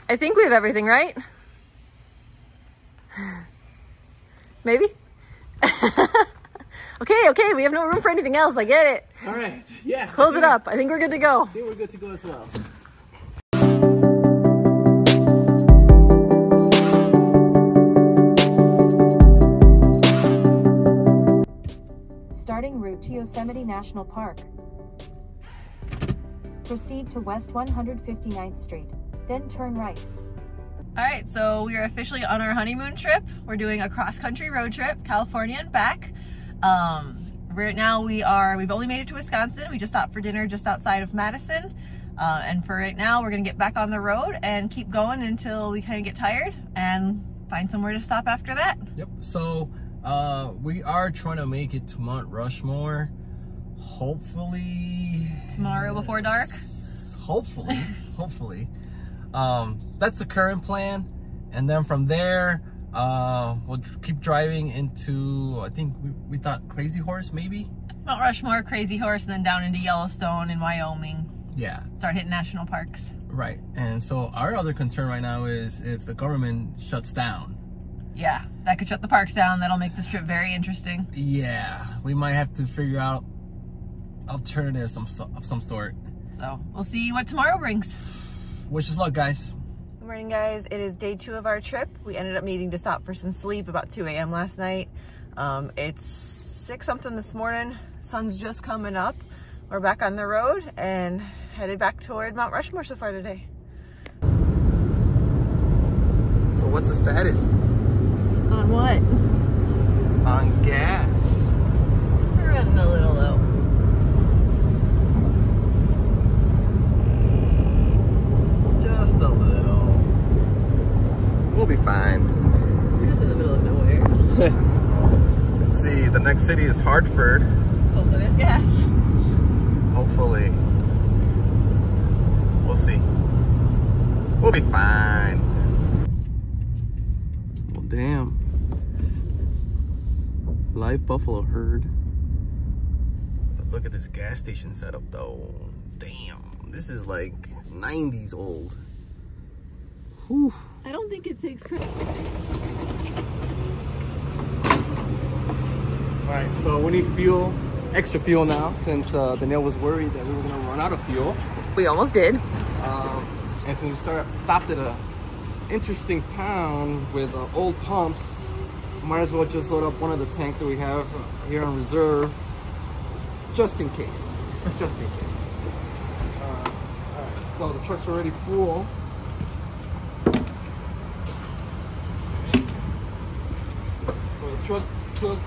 I think we have everything, right? Maybe? Okay, we have no room for anything else. I get it. All right, yeah. Close it up. I think we're good to go. I think we're good to go as well. Starting route to Yosemite National Park. Proceed to West 159th Street, then turn right. All right, so we are officially on our honeymoon trip. We're doing a cross-country road trip, California and back. Right now we've only made it to Wisconsin. We just stopped for dinner just outside of Madison. And for right now, we're gonna get back on the road and keep going until we kind of get tired and find somewhere to stop after that. Yep, so we are trying to make it to Mount Rushmore. Hopefully Tomorrow before dark? Hopefully. That's the current plan. And then from there, we'll keep driving into, I think we thought Crazy Horse, maybe? Mount Rushmore, Crazy Horse, and then down into Yellowstone and Wyoming. Yeah. Start hitting national parks. Right. And so our other concern right now is if the government shuts down. Yeah, that could shut the parks down. That'll make this trip very interesting. Yeah, we might have to figure out alternatives of some sort. So we'll see what tomorrow brings. Wish us luck, guys. Good morning, guys. It is day 2 of our trip. We ended up needing to stop for some sleep about 2 a.m. last night. It's 6 something this morning. Sun's just coming up. We're back on the road and headed back toward Mount Rushmore so far today. So what's the status? On what? On gas. We're running a little low. Just a little. We'll be fine. Just in the middle of nowhere. Let's see, the next city is Hartford. Hopefully there's gas. Hopefully. We'll see. We'll be fine. Well, damn. Live buffalo herd. But look at this gas station setup though. Damn. This is like 90s old. Whew. I don't think it takes credit. Alright, so we need fuel. Extra fuel now since Danielle was worried that we were gonna run out of fuel. We almost did. And since we stopped at a interesting town with old pumps, might as well just load up one of the tanks that we have here on reserve, just in case. Just in case. Alright, so the truck's already full. So the truck took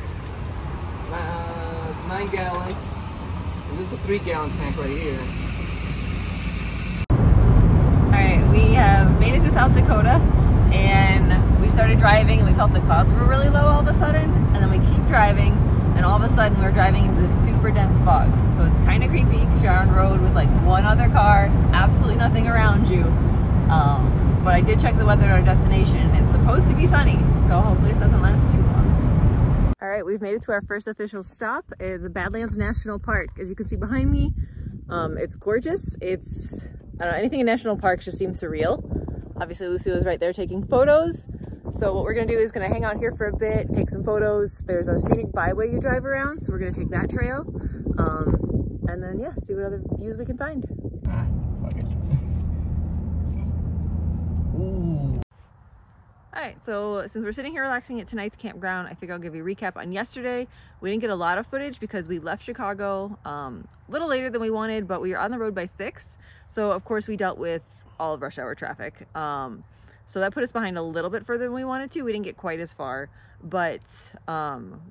9 gallons, and this is a 3-gallon tank right here. Alright, we have made it to South Dakota and we started driving and we felt the clouds were really low all of a sudden, and then we keep driving and all of a sudden we're driving into this super dense fog. So it's kind of creepy because you're on road with like one other car, absolutely nothing around you. But I did check the weather at our destination and it's supposed to be sunny, so hopefully this doesn't last too long. All right, we've made it to our first official stop, the Badlands National Park. As you can see behind me, it's gorgeous. It's, I don't know, anything in national parks just seems surreal. Obviously, Lucy was right there taking photos. So what we're gonna do is gonna hang out here for a bit, take some photos. There's a scenic byway you drive around, so we're gonna take that trail. And then, yeah, see what other views we can find. Ooh. All right, so since we're sitting here relaxing at tonight's campground, I think I'll give you a recap on yesterday. We didn't get a lot of footage because we left Chicago a little later than we wanted, but we were on the road by 6. So of course we dealt with all of rush hour traffic. So that put us behind a little bit further than we wanted to. We didn't get quite as far, but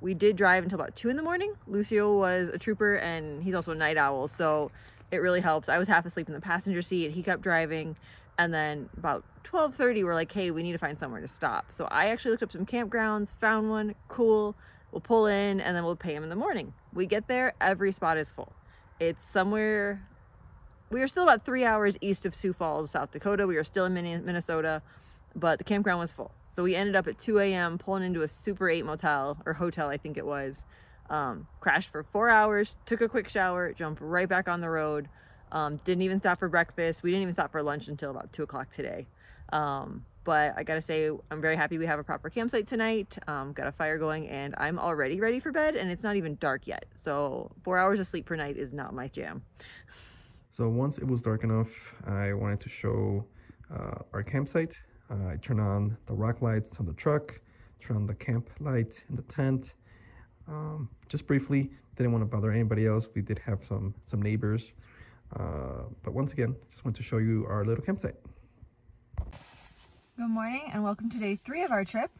we did drive until about 2 in the morning. Lucio was a trooper and he's also a night owl, so it really helps. I was half asleep in the passenger seat. He kept driving. And then about 12:30, we're like, hey, we need to find somewhere to stop. So I actually looked up some campgrounds, found one, cool. We'll pull in and then we'll pay him in the morning. We get there, every spot is full. It's somewhere, we are still about 3 hours east of Sioux Falls, South Dakota. We are still in Minnesota, but the campground was full. So we ended up at 2 a.m. pulling into a Super 8 motel, or hotel, I think it was. Crashed for 4 hours, took a quick shower, jumped right back on the road. Didn't even stop for breakfast. We didn't even stop for lunch until about 2 o'clock today. But I gotta say, I'm very happy we have a proper campsite tonight. Got a fire going, and I'm already ready for bed, and it's not even dark yet. So 4 hours of sleep per night is not my jam. So once it was dark enough, I wanted to show our campsite. I turned on the rock lights on the truck, turned on the camp light in the tent. Just briefly, didn't want to bother anybody else. We did have some neighbors. But once again, just want to show you our little campsite. Good morning and welcome to day 3 of our trip.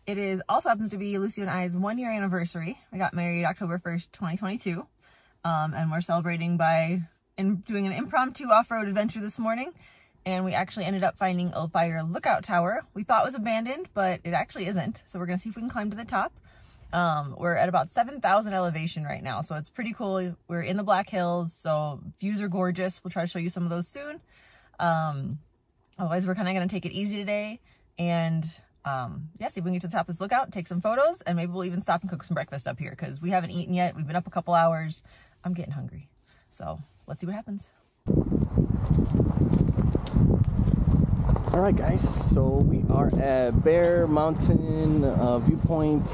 It is also happens to be Lucy and I's 1-year anniversary. We got married October 1st, 2022. And we're celebrating by doing an impromptu off-road adventure this morning. And we actually ended up finding a fire lookout tower. We thought it was abandoned, but it actually isn't. So we're gonna see if we can climb to the top. We're at about 7,000 elevation right now. So it's pretty cool. We're in the Black Hills, so views are gorgeous. We'll try to show you some of those soon. Otherwise, we're kind of going to take it easy today and, yeah, see if we can get to the top of this lookout, take some photos, and maybe we'll even stop and cook some breakfast up here because we haven't eaten yet. We've been up a couple hours. I'm getting hungry. So let's see what happens. All right, guys, so we are at Bear Mountain Viewpoint.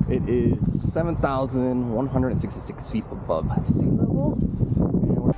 It is 7,166 feet above sea level. And we're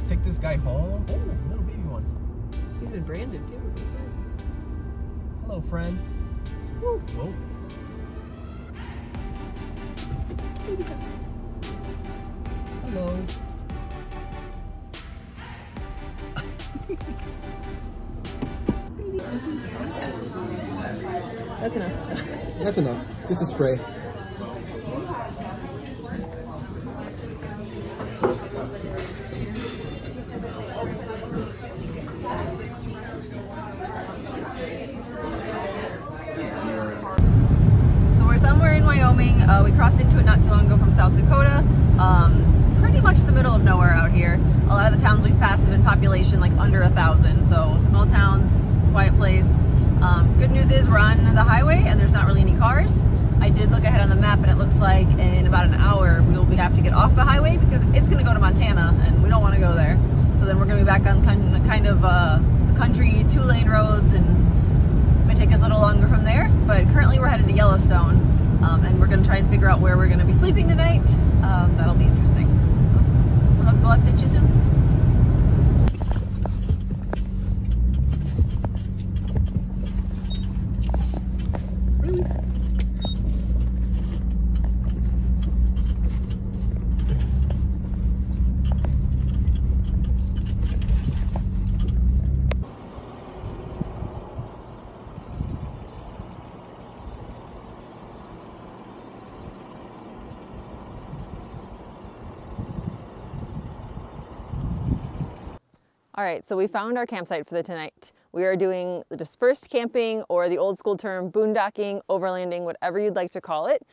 Take this guy home. Oh, little baby one. He's been branded too. Hello, friends. Woo. Whoa. Hello. That's enough. That's enough. Just a spray. We crossed into it not too long ago from South Dakota. Pretty much the middle of nowhere out here. A lot of the towns we've passed have in population like under 1,000, so small towns, quiet place. Good news is we're on the highway and there's not really any cars. I did look ahead on the map and it looks like in about an hour we'll have to get off the highway because it's going to go to Montana and we don't want to go there. So then we're going to be back on kind of the country 2-lane roads, and it may take us a little longer from there. But currently we're headed to Yellowstone. And we're going to try and figure out where we're going to be sleeping tonight. That'll be interesting. So we'll update you soon. All right, so we found our campsite for the tonight. We are doing the dispersed camping, or the old school term boondocking, overlanding, whatever you'd like to call it.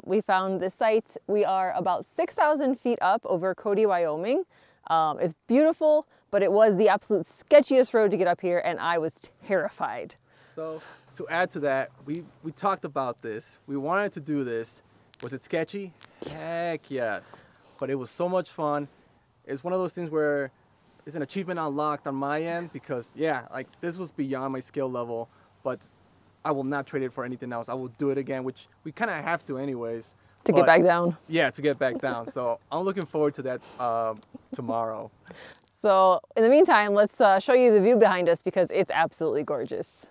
We found this site. We are about 6,000 feet up over Cody, Wyoming. It's beautiful, but it was the absolute sketchiest road to get up here, and I was terrified. So to add to that, we talked about this. We wanted to do this. Was it sketchy? Heck yes. But it was so much fun. It's one of those things where it's an achievement unlocked on my end because, yeah, like this was beyond my skill level, but I will not trade it for anything else. I will do it again, which we kind of have to anyways. To get back down. Yeah, to get back down. So I'm looking forward to that tomorrow. So in the meantime, let's show you the view behind us because it's absolutely gorgeous.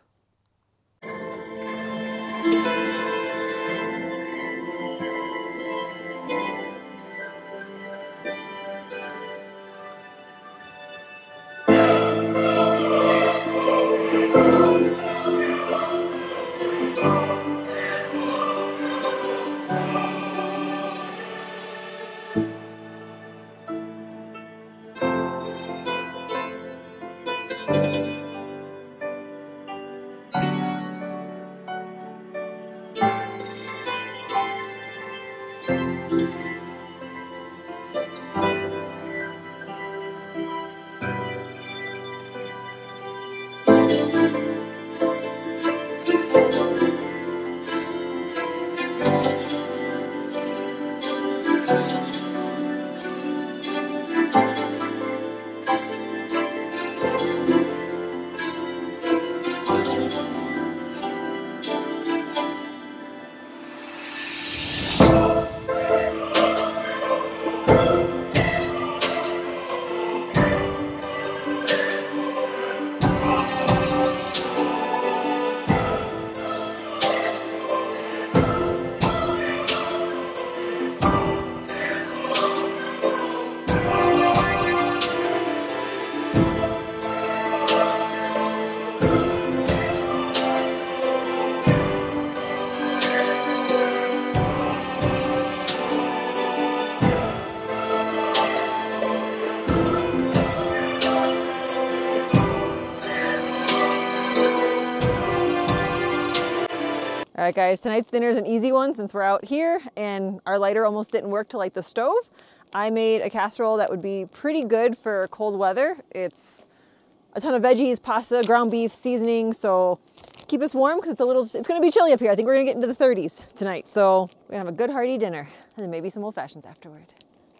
All right guys, tonight's dinner is an easy one since we're out here and our lighter almost didn't work to light the stove. I made a casserole that would be pretty good for cold weather. It's a ton of veggies, pasta, ground beef, seasoning, so keep us warm because it's gonna be chilly up here. I think we're gonna get into the 30s tonight. So we're gonna have a good hearty dinner and then maybe some old fashions afterward.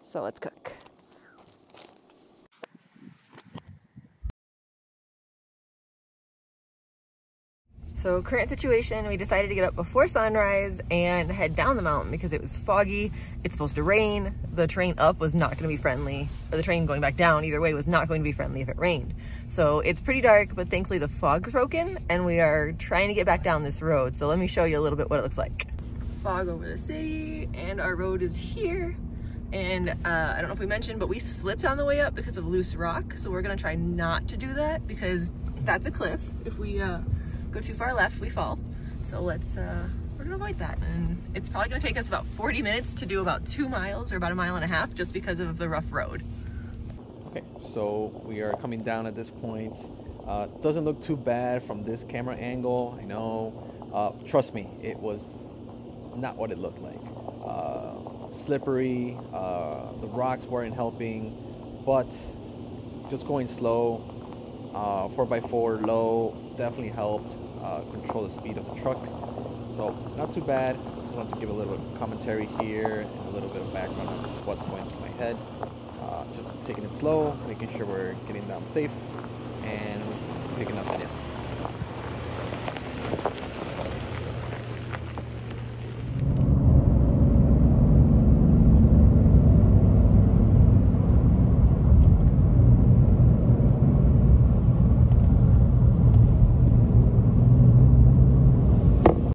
So let's cook. So current situation, we decided to get up before sunrise and head down the mountain because it was foggy. It's supposed to rain. The train up was not going to be friendly, or the train going back down either way was not going to be friendly if it rained. So it's pretty dark, but thankfully the fog's broken and we are trying to get back down this road. So let me show you a little bit what it looks like. Fog over the city and our road is here. And I don't know if we mentioned, but we slipped on the way up because of loose rock. So we're gonna try not to do that because that's a cliff. If we go too far left, we fall. So we're gonna avoid that. And it's probably gonna take us about 40 minutes to do about 2 miles or about 1.5 miles just because of the rough road. Okay, so we are coming down at this point. Doesn't look too bad from this camera angle, I know. Trust me, it was not what it looked like. Slippery, the rocks weren't helping, but just going slow, 4x4 low definitely helped control the speed of the truck. So not too bad. Just wanted to give a little bit of commentary here and a little bit of background of what's going through my head. Just taking it slow, making sure we're getting down safe and picking up the